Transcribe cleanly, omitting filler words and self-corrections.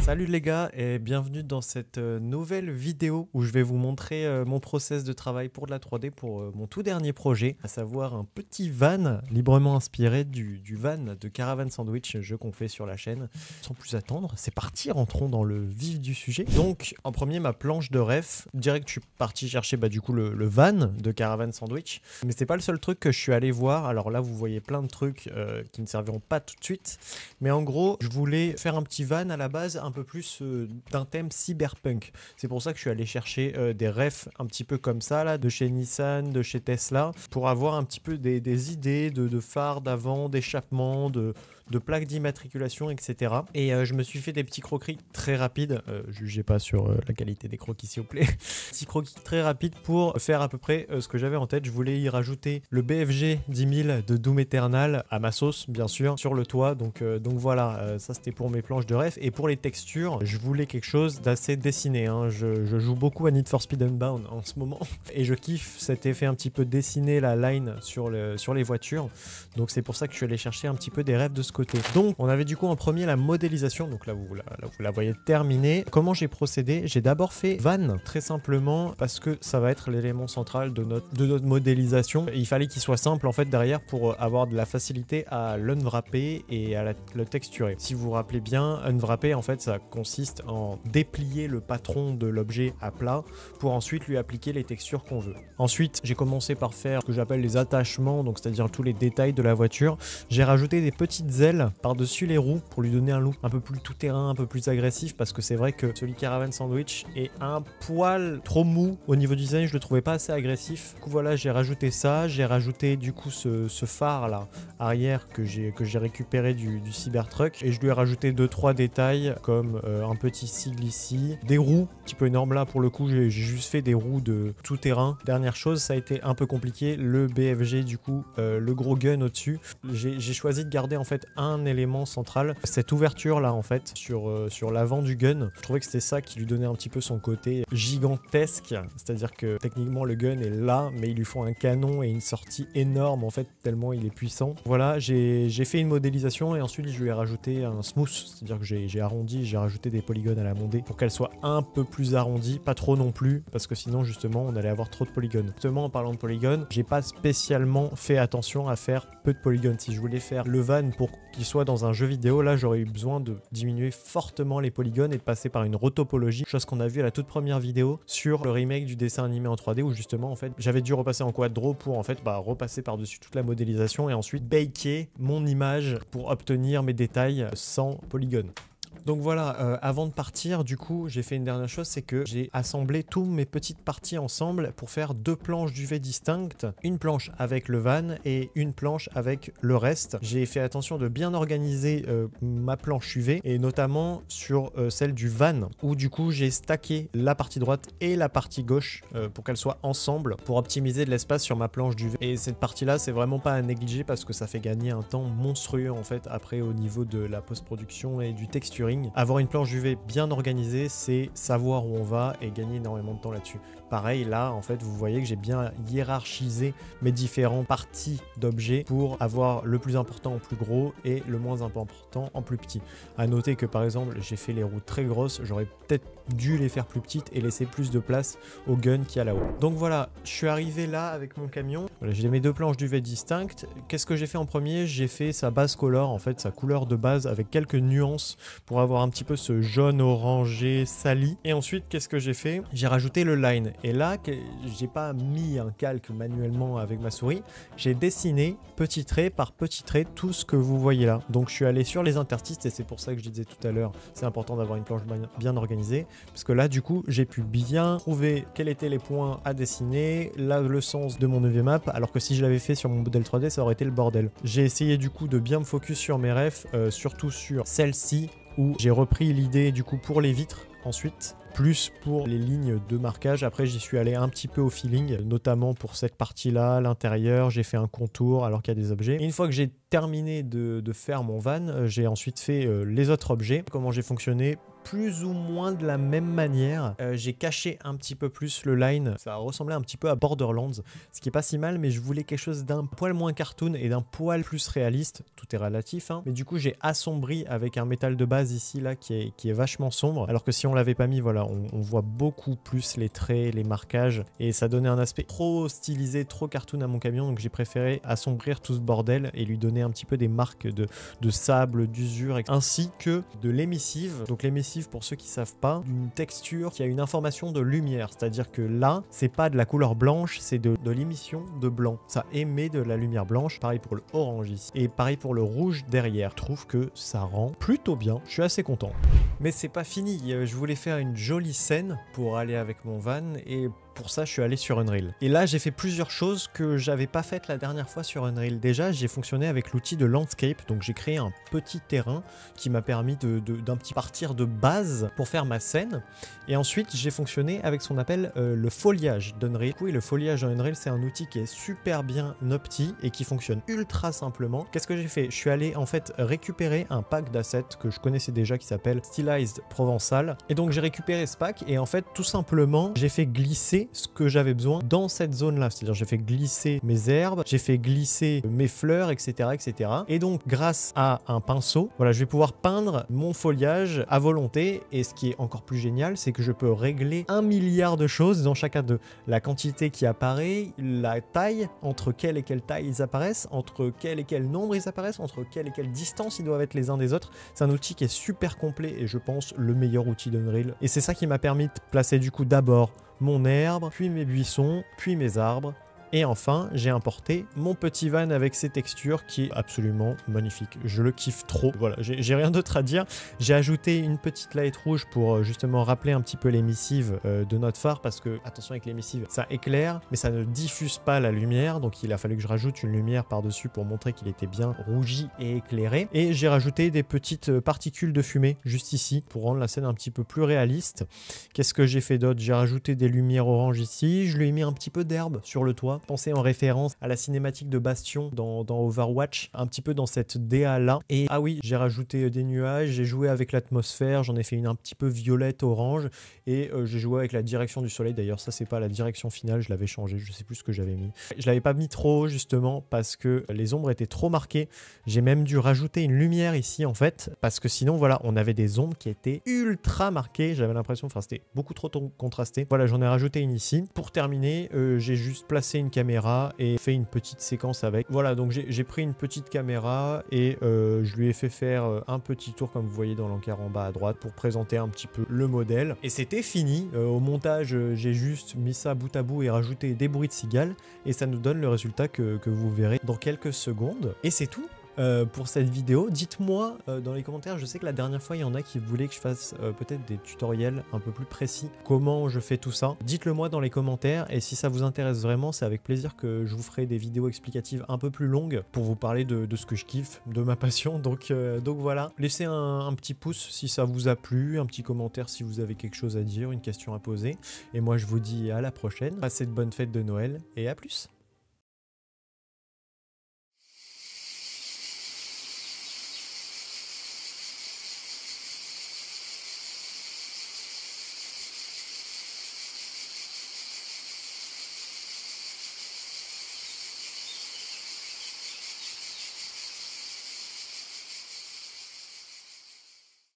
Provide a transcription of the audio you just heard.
Salut les gars et bienvenue dans cette nouvelle vidéo où je vais vous montrer mon process de travail pour de la 3D pour mon tout dernier projet, à savoir un petit van librement inspiré du van de Caravan Sandwich, jeu qu'on fait sur la chaîne. Sans plus attendre, c'est parti, rentrons dans le vif du sujet. Donc en premier ma planche de ref, direct je suis parti chercher du coup le van de Caravan Sandwich, mais c'est pas le seul truc que je suis allé voir. Alors là vous voyez plein de trucs qui ne serviront pas tout de suite, mais en gros je voulais faire un petit van à la base un peu plus d'un thème cyberpunk. C'est pour ça que je suis allé chercher des refs un petit peu comme ça là, de chez Nissan, de chez Tesla, pour avoir un petit peu des idées de phares d'avant, d'échappement, de plaques d'immatriculation, etc. Et je me suis fait des petits croquis très rapides, jugez pas sur la qualité des croquis s'il vous plaît, petits croquis très rapides pour faire à peu près ce que j'avais en tête. Je voulais y rajouter le BFG 10000 de Doom Eternal à ma sauce bien sûr sur le toit, donc voilà, ça c'était pour mes planches de ref. Et pour les textures, je voulais quelque chose d'assez dessiné, hein. Je joue beaucoup à Need for Speed Unbound en ce moment et je kiffe cet effet un petit peu dessiné, la line sur les voitures, donc c'est pour ça que je suis allé chercher un petit peu des refs de ce côté. Donc on avait du coup en premier la modélisation, donc là vous la voyez terminée. Comment j'ai procédé? J'ai d'abord fait van très simplement parce que ça va être l'élément central de notre modélisation. Il fallait qu'il soit simple en fait derrière pour avoir de la facilité à l'unwrapper et à le texturer. Si vous vous rappelez bien, unwrapper en fait ça consiste en déplier le patron de l'objet à plat pour ensuite lui appliquer les textures qu'on veut. Ensuite j'ai commencé par faire ce que j'appelle les attachements, donc c'est-à-dire tous les détails de la voiture. J'ai rajouté des petites ailes par-dessus les roues pour lui donner un look un peu plus tout-terrain, un peu plus agressif, parce que c'est vrai que celui Caravan Sandwich est un poil trop mou au niveau du design, je le trouvais pas assez agressif. Du coup voilà, j'ai rajouté ça, j'ai rajouté du coup ce phare là arrière que j'ai récupéré du Cybertruck, et je lui ai rajouté 2-3 détails comme un petit sigle ici, des roues un petit peu énormes là pour le coup, j'ai juste fait des roues de tout-terrain. Dernière chose, ça a été un peu compliqué, le BFG du coup, le gros gun au-dessus, j'ai choisi de garder en fait un élément central, cette ouverture là en fait sur l'avant du gun. Je trouvais que c'était ça qui lui donnait un petit peu son côté gigantesque, c'est-à-dire que techniquement le gun est là mais ils lui font un canon et une sortie énorme en fait tellement il est puissant. Voilà, j'ai fait une modélisation et ensuite je lui ai rajouté un smooth, c'est-à-dire que j'ai arrondi, j'ai rajouté des polygones à la mondée pour qu'elle soit un peu plus arrondie, pas trop non plus parce que sinon justement on allait avoir trop de polygones. Justement en parlant de polygones, j'ai pas spécialement fait attention à faire peu de polygones. Si je voulais faire le van pour qu'il soit dans un jeu vidéo, là j'aurais eu besoin de diminuer fortement les polygones et de passer par une retopologie, chose qu'on a vu à la toute première vidéo sur le remake du dessin animé en 3D où justement en fait j'avais dû repasser en quadro pour en fait repasser par dessus toute la modélisation et ensuite baker mon image pour obtenir mes détails sans polygones. Donc voilà, avant de partir, du coup, j'ai fait une dernière chose, c'est que j'ai assemblé toutes mes petites parties ensemble pour faire deux planches d'UV distinctes, une planche avec le van et une planche avec le reste. J'ai fait attention de bien organiser ma planche UV et notamment sur celle du van où du coup j'ai stacké la partie droite et la partie gauche pour qu'elles soient ensemble pour optimiser de l'espace sur ma planche d'UV. Et cette partie-là, c'est vraiment pas à négliger parce que ça fait gagner un temps monstrueux en fait après au niveau de la post-production et du texturing. Avoir une planche UV bien organisée, c'est savoir où on va et gagner énormément de temps là-dessus. Pareil, là, en fait, vous voyez que j'ai bien hiérarchisé mes différentes parties d'objets pour avoir le plus important en plus gros et le moins important en plus petit. À noter que, par exemple, j'ai fait les roues très grosses, j'aurais peut-être dû les faire plus petites et laisser plus de place au gun qui est là-haut. Donc voilà, je suis arrivé là avec mon camion. Voilà, j'ai mes deux planches d'UV distinctes. Qu'est-ce que j'ai fait en premier? J'ai fait sa base color, en fait, sa couleur de base avec quelques nuances pour avoir un petit peu ce jaune orangé sali. Et ensuite, qu'est-ce que j'ai fait? J'ai rajouté le line. Et là, j'ai pas mis un calque manuellement avec ma souris, j'ai dessiné petit trait par petit trait tout ce que vous voyez là. Donc je suis allé sur les interstices et c'est pour ça que je disais tout à l'heure, c'est important d'avoir une planche bien organisée, parce que là du coup j'ai pu bien trouver quels étaient les points à dessiner, là le sens de mon EV map, alors que si je l'avais fait sur mon modèle 3D ça aurait été le bordel. J'ai essayé du coup de bien me focus sur mes refs, surtout sur celle-ci où j'ai repris l'idée du coup pour les vitres ensuite plus pour les lignes de marquage. Après, j'y suis allé un petit peu au feeling, notamment pour cette partie-là, l'intérieur, j'ai fait un contour alors qu'il y a des objets. Et une fois que j'ai terminé de faire mon van, j'ai ensuite fait les autres objets. Comment j'ai fonctionné? Plus ou moins de la même manière. J'ai caché un petit peu plus le line. Ça ressemblait un petit peu à Borderlands, ce qui est pas si mal, mais je voulais quelque chose d'un poil moins cartoon et d'un poil plus réaliste. Tout est relatif, hein. Mais du coup, j'ai assombri avec un métal de base ici, là, qui est vachement sombre. Alors que si on l'avait pas mis, voilà, on voit beaucoup plus les traits, les marquages, et ça donnait un aspect trop stylisé, trop cartoon à mon camion. Donc j'ai préféré assombrir tout ce bordel et lui donner un petit peu des marques de sable, d'usure, ainsi que de l'émissive. Donc l'émissive, pour ceux qui savent pas, une texture qui a une information de lumière, c'est-à-dire que là, c'est pas de la couleur blanche, c'est de l'émission de blanc. Ça émet de la lumière blanche, pareil pour le orange ici, et pareil pour le rouge derrière. Je trouve que ça rend plutôt bien, je suis assez content. Mais c'est pas fini, je voulais faire une jolie scène pour aller avec mon van, et pour ça, je suis allé sur Unreal. Et là, j'ai fait plusieurs choses que j'avais pas faites la dernière fois sur Unreal. Déjà, j'ai fonctionné avec l'outil de Landscape, donc j'ai créé un petit terrain qui m'a permis d'un petit partir de base pour faire ma scène. Et ensuite, j'ai fonctionné avec ce qu'on appelle le foliage d'Unreal. Oui, le foliage dans Unreal, c'est un outil qui est super bien opti et qui fonctionne ultra simplement. Qu'est-ce que j'ai fait? Je suis allé en fait récupérer un pack d'assets que je connaissais déjà qui s'appelle Stylized Provençal. Et donc j'ai récupéré ce pack et en fait, tout simplement, j'ai fait glisser ce que j'avais besoin dans cette zone là, c'est-à-dire j'ai fait glisser mes herbes, j'ai fait glisser mes fleurs, etc., etc. Et donc grâce à un pinceau, voilà, je vais pouvoir peindre mon foliage à volonté. Et ce qui est encore plus génial, c'est que je peux régler 1 milliard de choses dans chacun d'eux. La quantité qui apparaît, la taille, entre quelle et quelle taille ils apparaissent, entre quel et quel nombre ils apparaissent, entre quelle et quelle distance ils doivent être les uns des autres. C'est un outil qui est super complet et je pense le meilleur outil d'Unreal. Et c'est ça qui m'a permis de placer du coup d'abord mon herbe, puis mes buissons, puis mes arbres. Et enfin, j'ai importé mon petit van avec ses textures qui est absolument magnifique. Je le kiffe trop. Voilà, j'ai rien d'autre à dire. J'ai ajouté une petite light rouge pour justement rappeler un petit peu l'émissive de notre phare parce que, attention avec l'émissive, ça éclaire, mais ça ne diffuse pas la lumière. Donc il a fallu que je rajoute une lumière par-dessus pour montrer qu'il était bien rougi et éclairé. Et j'ai rajouté des petites particules de fumée juste ici pour rendre la scène un petit peu plus réaliste. Qu'est-ce que j'ai fait d'autre? J'ai rajouté des lumières orange ici. Je lui ai mis un petit peu d'herbe sur le toit. Pensé en référence à la cinématique de Bastion dans Overwatch, un petit peu dans cette DA là. Et ah oui, j'ai rajouté des nuages, j'ai joué avec l'atmosphère, j'en ai fait une un petit peu violette orange et j'ai joué avec la direction du soleil. D'ailleurs ça c'est pas la direction finale, je l'avais changé, je sais plus ce que j'avais mis. Je l'avais pas mis trop haut justement parce que les ombres étaient trop marquées. J'ai même dû rajouter une lumière ici en fait parce que sinon voilà, on avait des ombres qui étaient ultra marquées. J'avais l'impression, enfin c'était beaucoup trop contrasté. Voilà, j'en ai rajouté une ici. Pour terminer, j'ai juste placé une caméra et fait une petite séquence avec. Voilà, donc j'ai pris une petite caméra et je lui ai fait faire un petit tour comme vous voyez dans l'encart en bas à droite pour présenter un petit peu le modèle. Et c'était fini. Au montage, j'ai juste mis ça bout à bout et rajouté des bruits de cigales et ça nous donne le résultat que vous verrez dans quelques secondes. Et c'est tout. Pour cette vidéo, dites-moi dans les commentaires, je sais que la dernière fois il y en a qui voulaient que je fasse peut-être des tutoriels un peu plus précis, comment je fais tout ça. Dites-le moi dans les commentaires et si ça vous intéresse vraiment, c'est avec plaisir que je vous ferai des vidéos explicatives un peu plus longues pour vous parler de ce que je kiffe, de ma passion. Donc voilà, laissez un petit pouce si ça vous a plu, un petit commentaire si vous avez quelque chose à dire, une question à poser. Et moi je vous dis à la prochaine, passez de bonnes fêtes de Noël et à plus.